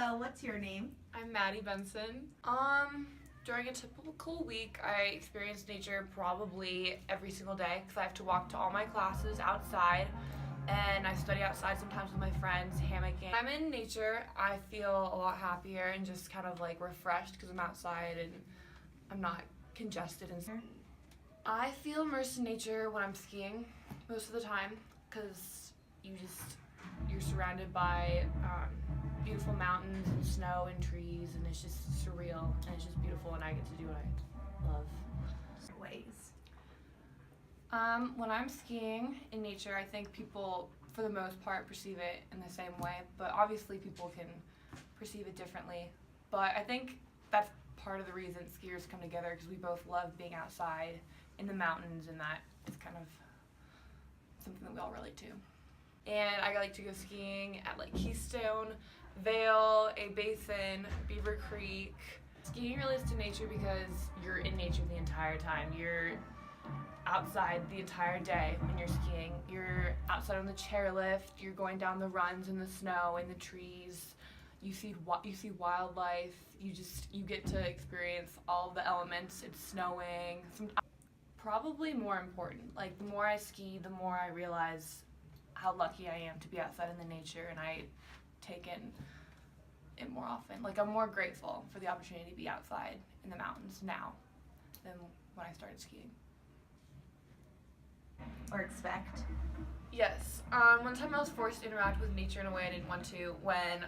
Hello, what's your name? I'm Maddie Benson. During a typical week, I experience nature probably every single day because I have to walk to all my classes outside, and I study outside sometimes with my friends, hammocking. When I'm in nature, I feel a lot happier and just kind of like refreshed because I'm outside and I'm not congested and stuff. I feel immersed in nature when I'm skiing most of the time because you're surrounded by beautiful mountains and snow and trees, and it's just surreal and it's just beautiful, and I get to do what I love. Ways. When I'm skiing in nature, I think people, for the most part, perceive it in the same way, but obviously people can perceive it differently. But I think that's part of the reason skiers come together, because we both love being outside in the mountains, and that is kind of something that we all relate to. And I like to go skiing at like Keystone, Vale, A Basin, Beaver Creek. Skiing relates to nature because you're in nature the entire time. You're outside the entire day when you're skiing. You're outside on the chairlift, you're going down the runs in the snow, in the trees. You see wildlife. You get to experience all of the elements. It's snowing. Probably more important. Like, the more I ski, the more I realize how lucky I am to be outside in the nature, and I take in it more often. Like, I'm more grateful for the opportunity to be outside in the mountains now than when I started skiing. Or expect. Yes. One time I was forced to interact with nature in a way I didn't want to when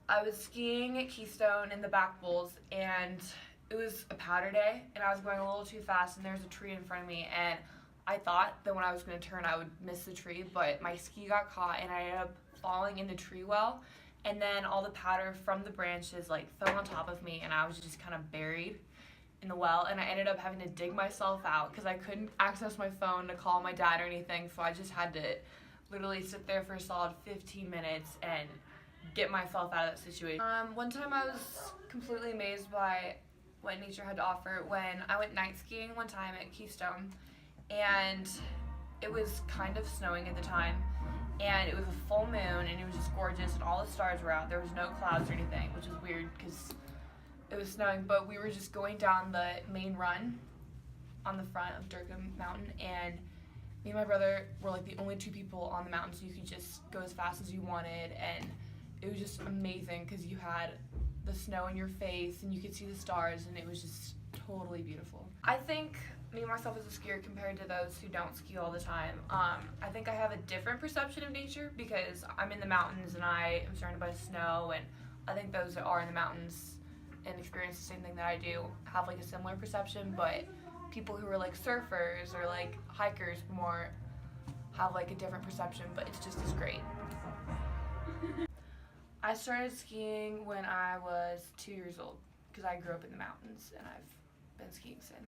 I was skiing at Keystone in the back bowls, and it was a powder day, and I was going a little too fast, and there was a tree in front of me, and I thought that when I was going to turn I would miss the tree, but my ski got caught and I ended up falling in the tree well, and then all the powder from the branches like fell on top of me, and I was just kind of buried in the well, and I ended up having to dig myself out because I couldn't access my phone to call my dad or anything, so I just had to literally sit there for a solid 15 minutes and get myself out of that situation. One time I was completely amazed by what nature had to offer when I went night skiing one time at Keystone, and it was kind of snowing at the time, and it was a full moon, and it was just gorgeous, and all the stars were out. There was no clouds or anything, which is weird because it was snowing, but we were just going down the main run on the front of Durkham Mountain, and me and my brother were like the only two people on the mountain, so you could just go as fast as you wanted, and it was just amazing because you had the snow in your face and you could see the stars, and it was just totally beautiful. I think me myself as a skier compared to those who don't ski all the time, I think I have a different perception of nature because I'm in the mountains and I am surrounded by snow, and I think those that are in the mountains and experience the same thing that I do have like a similar perception, but people who are like surfers or like hikers more have like a different perception, but it's just as great. I started skiing when I was 2 years old because I grew up in the mountains, and I've been skiing since.